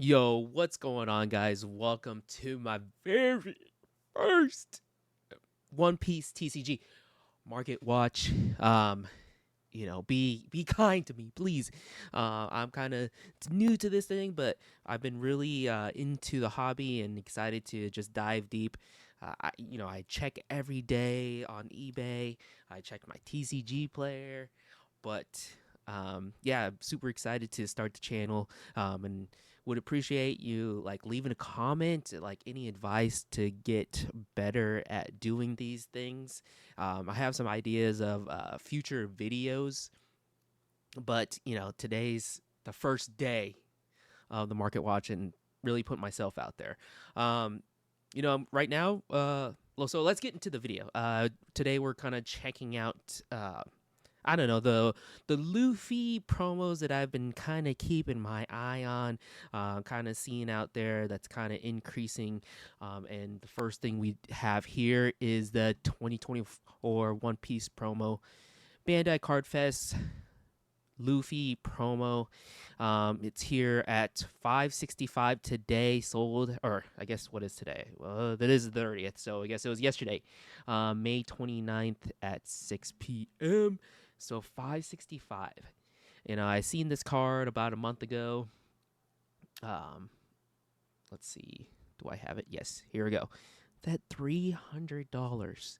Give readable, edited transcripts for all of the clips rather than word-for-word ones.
Yo, what's going on, guys? Welcome to my very first One Piece TCG Market Watch. Be kind to me, please. I'm kind of new to this thing, but I've been really into the hobby and excited to just dive deep. I check every day on eBay. I check my TCG player, but yeah, I'm super excited to start the channel. And would appreciate you like leaving a comment, like any advice to get better at doing these things. I have some ideas of future videos, but today's the first day of the market watch and really put myself out there. Right now, so let's get into the video. Today we're kind of checking out I don't know, the Luffy promos that I've been kind of keeping my eye on, kind of seeing out there that's kind of increasing. And the first thing we have here is the 2024 One Piece promo, Bandai Card Fest Luffy promo. It's here at 565 today, sold, or I guess what is today? Well, that is the 30th, so I guess it was yesterday, May 29th at 6 p.m. So 565. I seen this card about a month ago. Um, let's see. Do I have it? Yes, here we go. That $300.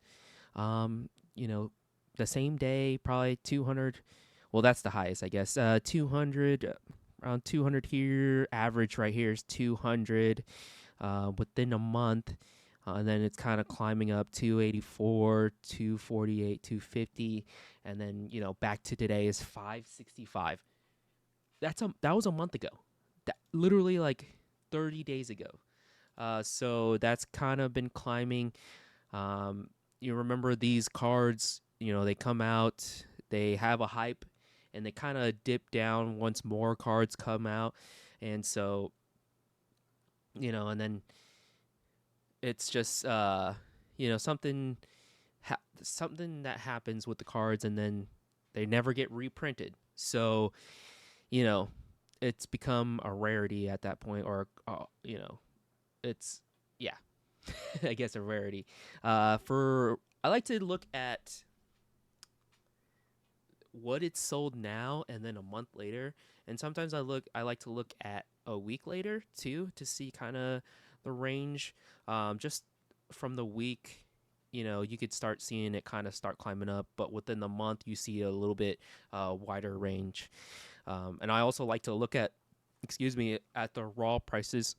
Um, you know, the same day, probably 200. Well, that's the highest, I guess. 200, around 200 here. Average right here is 200 within a month. And then it's kind of climbing up 284, 248, 250. And then, back to today is 565. That was a month ago. That literally like 30 days ago. So that's kind of been climbing. You remember these cards, they come out, they have a hype, and they kind of dip down once more cards come out. And so, and then it's just, something that happens with the cards, and then they never get reprinted. So, you know, it's become a rarity at that point, or, it's, yeah, I guess a rarity. I like to look at what it's sold now and then a month later, and sometimes I like to look at a week later too to see kind of the range. Just from the week, you could start seeing it kind of start climbing up, but within the month you see a little bit wider range. And I also like to look at, excuse me, at the raw prices.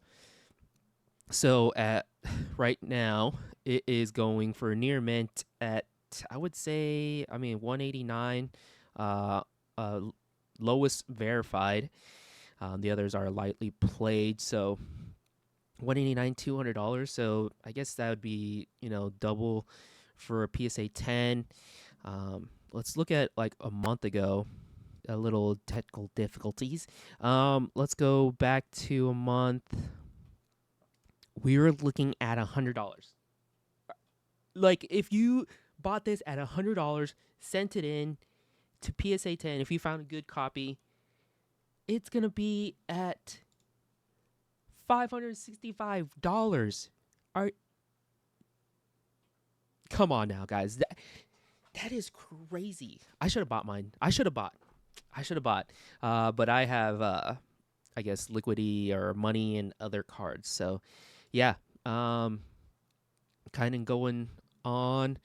So at right now, it is going for near mint at, I would say, 189, uh, uh, lowest verified. The others are lightly played. So 189, $200. So I guess that would be double for a PSA 10. Let's look at like a month ago. A little technical difficulties. Let's go back to a month. We were looking at $100. Like if you bought this at $100, sent it in to PSA 10, if you found a good copy, it's gonna be at $565. Are Come on now, guys. That is crazy. I should have bought mine. I should have bought. But I have I guess liquidity or money and other cards. So yeah. Kind of going on.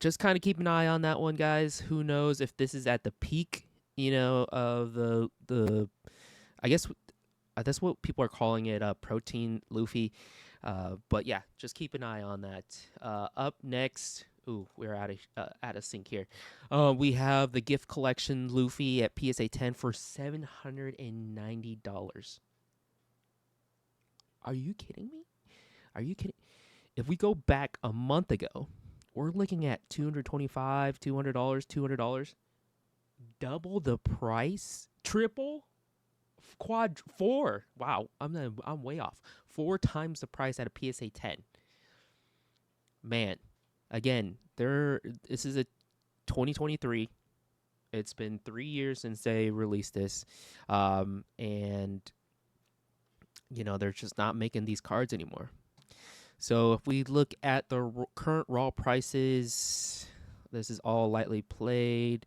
Just kind of keep an eye on that one, guys. Who knows if this is at the peak, of the I guess that's what people are calling it, protein Luffy. But yeah, just keep an eye on that. Up next, ooh, we're out of sync here. We have the gift collection Luffy at PSA 10 for $790. Are you kidding me? Are you kidding? If we go back a month ago, we're looking at $225, $200, double the price, triple, quad, four. Wow, I'm way off. Four times the price at a PSA 10. Man, again, this is a 2023. It's been 3 years since they released this, and they're just not making these cards anymore. So if we look at the current raw prices, this is all lightly played.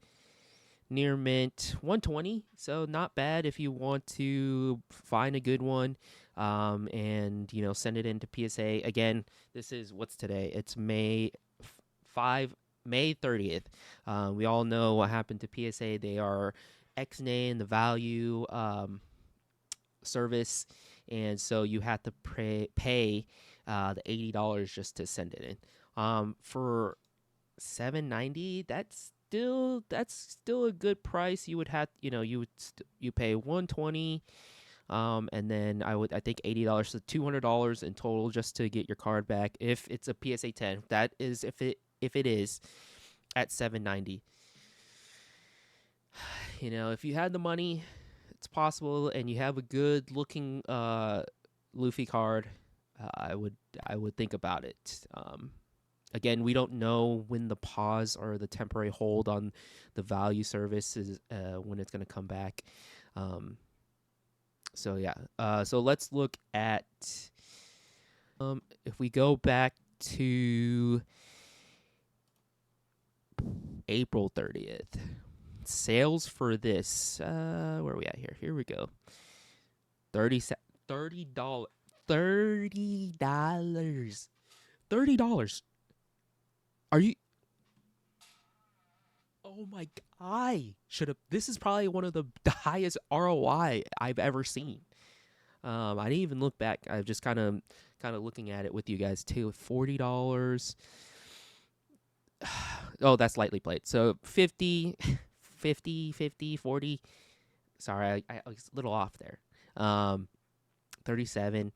Near mint 120, so not bad if you want to find a good one, and send it into PSA. Again, this is what's today. It's May 5, May 30th. We all know what happened to PSA. They are X-naying the value service, and so you have to pay the $80 just to send it in. For 790, that's still a good price. You would have, you pay 120, and then I think $80, so $200 in total just to get your card back if it's a PSA 10. That is if it is at 790. If you had the money, it's possible, and you have a good looking Luffy card. I would think about it. Again, we don't know when the pause or the temporary hold on the value service is, when it's going to come back. So yeah. So let's look at, if we go back to April 30th. Sales for this. Where are we at here? Here we go. $30. $30. $30. Are you? Oh my! I should have. This is probably one of the highest ROI I've ever seen. I didn't even look back. I just kind of looking at it with you guys too. $40. Oh, that's lightly played. So 50, 50, 50, 40. Sorry, I was a little off there. 37.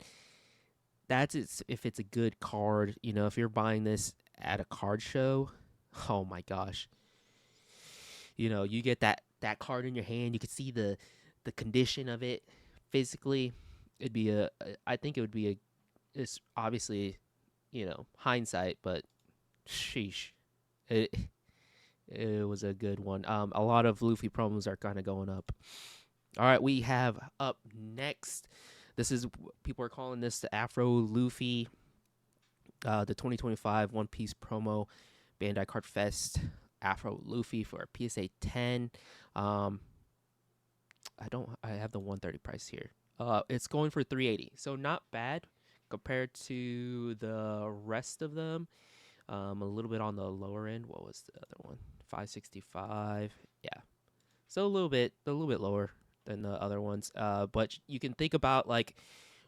If it's a good card. If you're buying this at a card show, oh my gosh. You get that card in your hand. You could see the condition of it physically. I think it would be it's obviously, hindsight, but sheesh. It it was a good one. A lot of Luffy promos are kind of going up. All right, we have up next. This is, people are calling this the Afro Luffy, the 2025 One Piece promo, Bandai Card Fest Afro Luffy for PSA 10. I have the 130 price here. It's going for 380, so not bad compared to the rest of them. A little bit on the lower end. What was the other one? 565. Yeah, so a little bit lower than the other ones. But you can think about, like,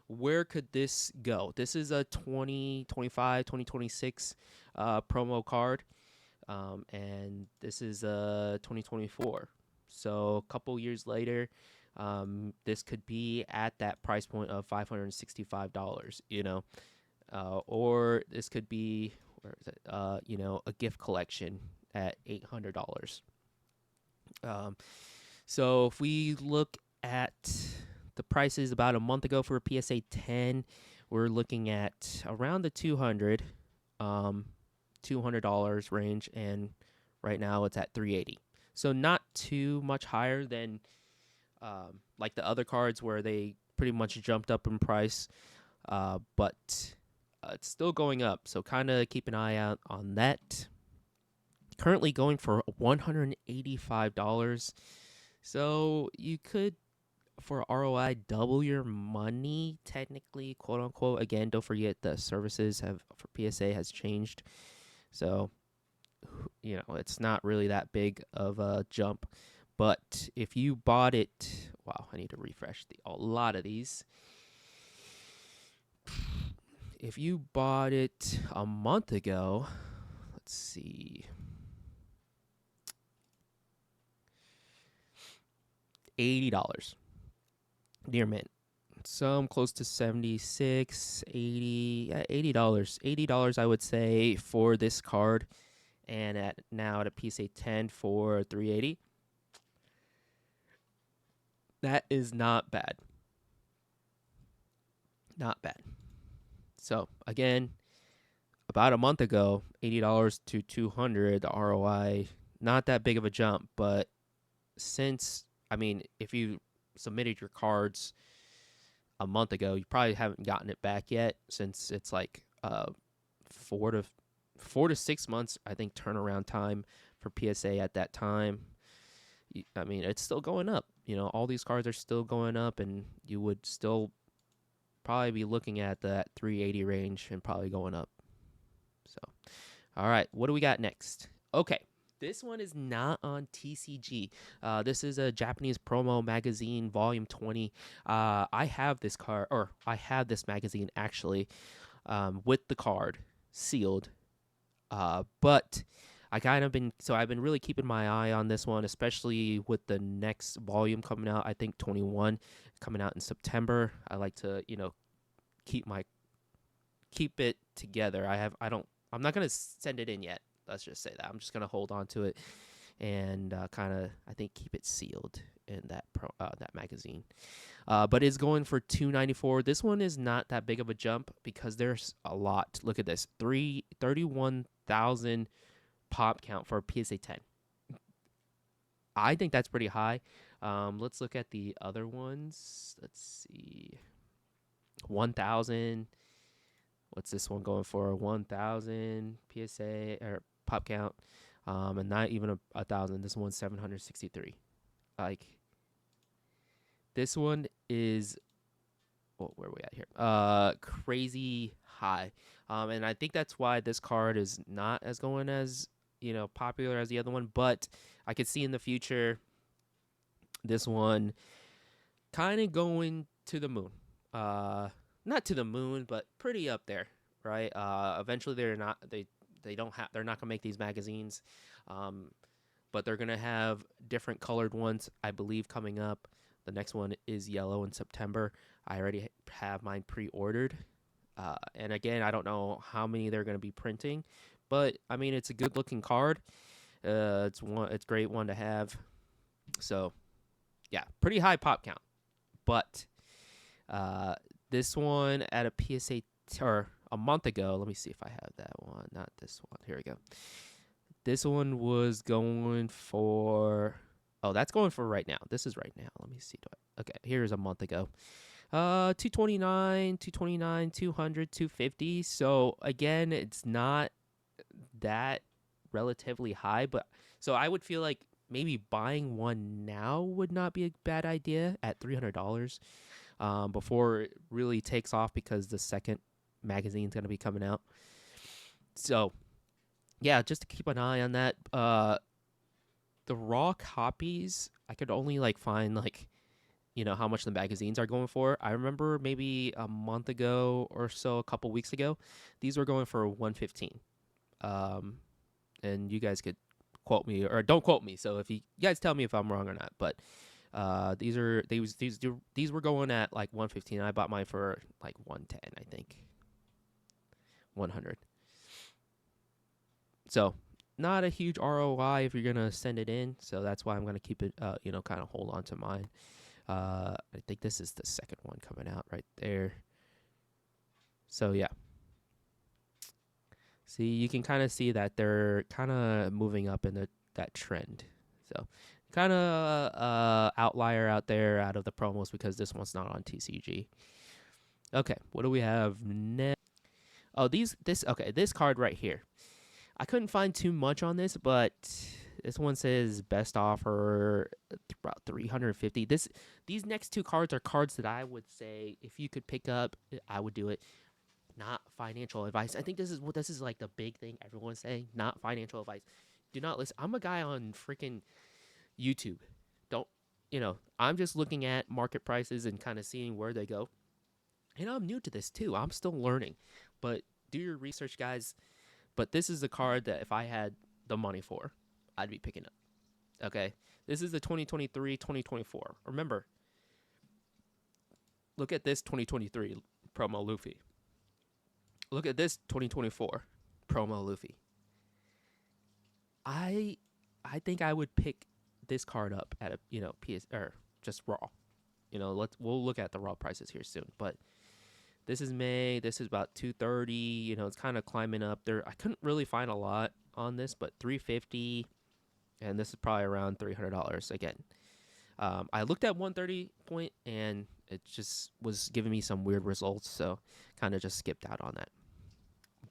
where could this go? This is a 2025, 2026 promo card, and this is 2024. So a couple years later, this could be at that price point of $565. Or this could be, where is it? A gift collection at $800. So if we look at the prices about a month ago for a PSA 10, we're looking at around the $200 range, and right now it's at 380. So not too much higher than like the other cards where they pretty much jumped up in price, but it's still going up. So kind of keep an eye out on that. Currently going for $185. So you could, for ROI, double your money, technically, quote unquote. Again, don't forget the services for PSA has changed. So, it's not really that big of a jump. But if you bought it, wow, I need to refresh a lot of these. If you bought it a month ago, let's see, $80 near mint. Some close to 76, 80, $80. $80, I would say, for this card. And now at a PSA 10 for 380. That is not bad. Not bad. So again, about a month ago, $80 to $200, the ROI, not that big of a jump. But if you submitted your cards a month ago, you probably haven't gotten it back yet, since it's like 4 to 6 months, I think, turnaround time for PSA at that time. I mean, it's still going up. All these cards are still going up, and you would still probably be looking at that 380 range and probably going up. So, all right, what do we got next? Okay, this one is not on TCG. This is a Japanese promo magazine, volume 20. I have this card, or I have this magazine actually, with the card sealed. But I've been really keeping my eye on this one, especially with the next volume coming out. I think 21 coming out in September. I like to, keep it together. I'm not gonna send it in yet. Let's just say that I'm just gonna hold on to it and kind of, I think, keep it sealed in that magazine. But it's going for $294. This one is not that big of a jump because there's a lot. Look at this, 31,000 pop count for a PSA 10. I think that's pretty high. Let's look at the other ones. Let's see, 1,000. What's this one going for? 1,000 PSA or pop count, and not even a thousand. This one's 763. Like, this one is, where are we at here? Crazy high. And I think that's why this card is not as going as, popular as the other one. But I could see in the future this one kind of going to the moon. Not to the moon, but pretty up there, right? Eventually they're not gonna make these magazines, but they're gonna have different colored ones, I believe, coming up. The next one is yellow in September. I already have mine pre-ordered, and again, I don't know how many they're gonna be printing, but I mean, it's a good-looking card. It's a great one to have. So, yeah, pretty high pop count, but this one at a PSA or a month ago. Let me see if I have that one. Not this one. Here we go. This one was going for. Oh, that's going for right now. This is right now. Let me see. Okay, here's a month ago. 229, 200, 250. So again, it's not that relatively high, but so I would feel like maybe buying one now would not be a bad idea at $300. Before it really takes off, because the second magazine is going to be coming out. So, yeah, just to keep an eye on that. The raw copies, I could only find how much the magazines are going for. I remember maybe a month ago or so, a couple weeks ago, these were going for $115. And you guys could quote me, or don't quote me. So if you guys tell me if I'm wrong or not, but these were going at $115. I bought mine for $110, I think. 100. So not a huge ROI if you're gonna send it in. So that's why I'm gonna keep it, kind of hold on to mine. I think this is the second one coming out right there. So yeah. See, you can kind of see that they're kind of moving up in that trend. So kind of outlier out there out of the promos, because this one's not on TCG. Okay, what do we have next? Oh, this card right here. I couldn't find too much on this, but this one says best offer about 350. These next two cards are cards that I would say if you could pick up, I would do it. Not financial advice. I think this is the big thing everyone's saying. Not financial advice. Do not listen. I'm a guy on freaking YouTube. I'm just looking at market prices and kind of seeing where they go. And I'm new to this too. I'm still learning. But do your research, guys. But this is the card that if I had the money for, I'd be picking up. Okay? This is the 2023-2024. Remember, look at this 2023 promo Luffy. Look at this 2024 promo Luffy. I think I would pick this card up at a PS or just raw. We'll look at the raw prices here soon, but this is May. This is about 230. It's kind of climbing up there. I couldn't really find a lot on this, but 350, and this is probably around $300 again. I looked at 130 point and it just was giving me some weird results, so kind of just skipped out on that.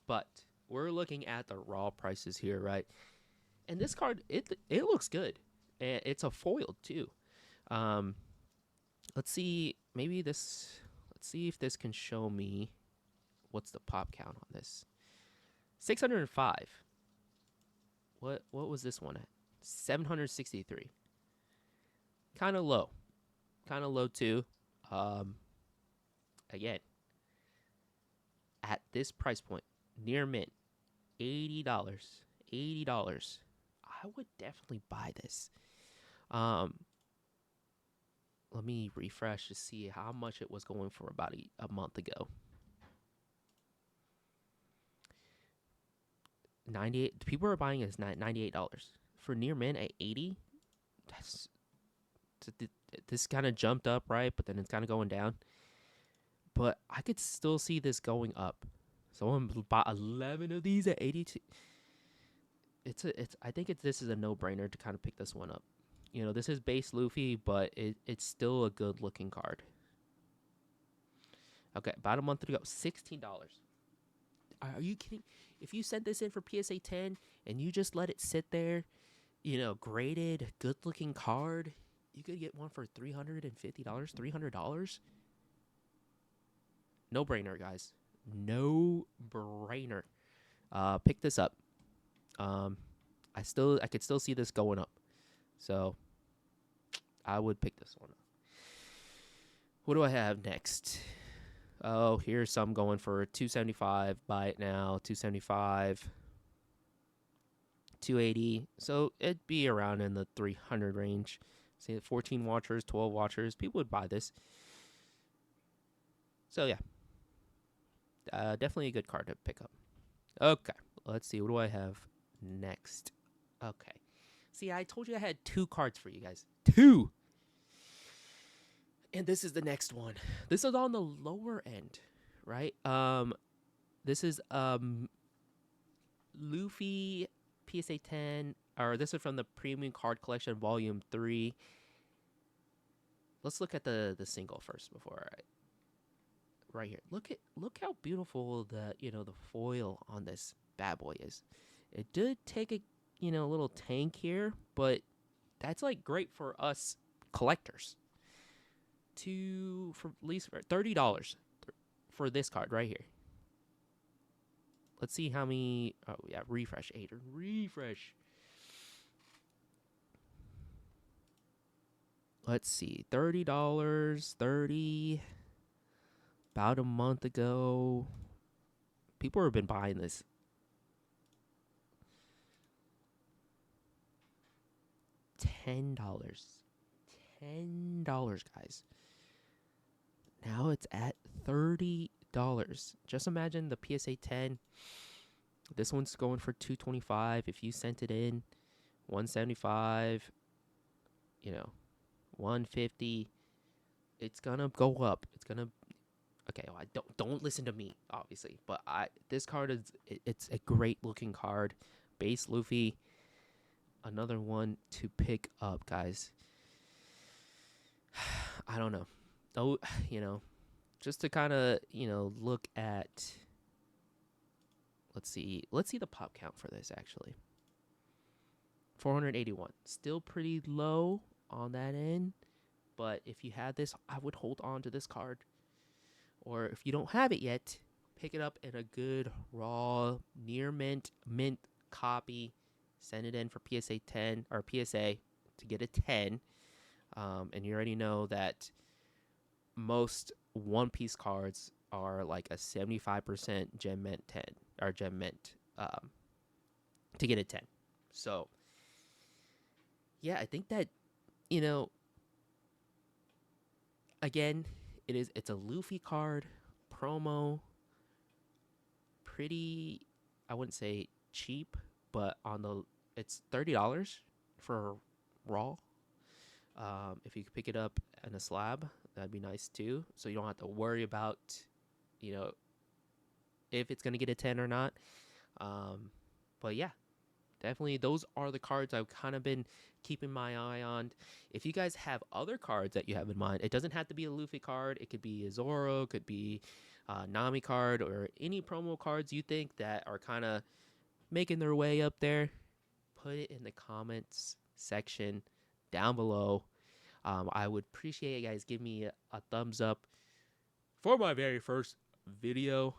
But we're looking at the raw prices here, right? And this card, it looks good. And it's a foil too. Um, let's see, maybe this. Let's see if this can show me what's the pop count on this. 605. What was this one at? 763. Kind of low. Kind of low too. Um, again, at this price point, near mint, $80. $80. I would definitely buy this. Um, let me refresh to see how much it was going for about a month ago. 98. People are buying it as $98 for near mint at 80. That's this kind of jumped up, right? But then it's kind of going down. But I could still see this going up. Someone bought 11 of these at 82. I think this is a no-brainer to kind of pick this one up. You know, this is base Luffy, but it's still a good-looking card. Okay, about a month ago, $16. Are you kidding? If you sent this in for PSA 10 and you just let it sit there, you know, graded, good-looking card, you could get one for $350, $300. No brainer, guys. No brainer. Pick this up. I could still see this going up. So I would pick this one up. What do I have next? Oh, here's some going for $275. Buy it now. $275. $280. So it'd be around in the 300 range. Say 14 watchers, 12 watchers. People would buy this. So yeah. Definitely a good card to pick up. Okay. Let's see. What do I have next? Okay. See, I told you I had 2 cards for you guys. 2! And this is the next one. This is on the lower end, right? This is Luffy PSA 10, or this is from the Premium Card Collection Volume 3. Let's look at the single first before right here. Look how beautiful the foil on this bad boy is. It did take a little tank here, but that's like great for us collectors. For at least $30 for this card right here. Let's see how many. Oh yeah, refresh, Aiden. Refresh. Let's see, $30, 30. About a month ago, people have been buying this. $10. $10, guys. Now it's at $30. Just imagine the PSA 10. This one's going for $225. If you sent it in, $175. $150. It's gonna go up. It's gonna. Okay, well, don't listen to me, obviously, but this card it's a great looking card. Base Luffy, another one to pick up, guys. I don't know. Oh, just to kind of look at. Let's see the pop count for this actually. 481, still pretty low on that end, but if you had this, I would hold on to this card. Or if you don't have it yet, pick it up in a good raw near mint copy. Send it in for PSA 10 or PSA to get a 10. And you already know that most One Piece cards are like a 75% gem mint 10 or gem mint to get a 10. So yeah, I think that again, it's a Luffy card, promo, pretty, I wouldn't say cheap, but it's $30 for raw. If you could pick it up in a slab, that'd be nice too. So you don't have to worry about, if it's gonna get a 10 or not. But yeah, definitely those are the cards I've kind of been keeping my eye on. If you guys have other cards that you have in mind, it doesn't have to be a Luffy card. It could be a Zoro, could be a Nami card, or any promo cards you think that are kind of making their way up there. Put it in the comments section down below. I would appreciate you guys give me a thumbs up for my very first video.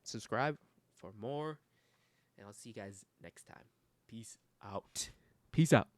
Subscribe for more, and I'll see you guys next time. Peace out. Peace out.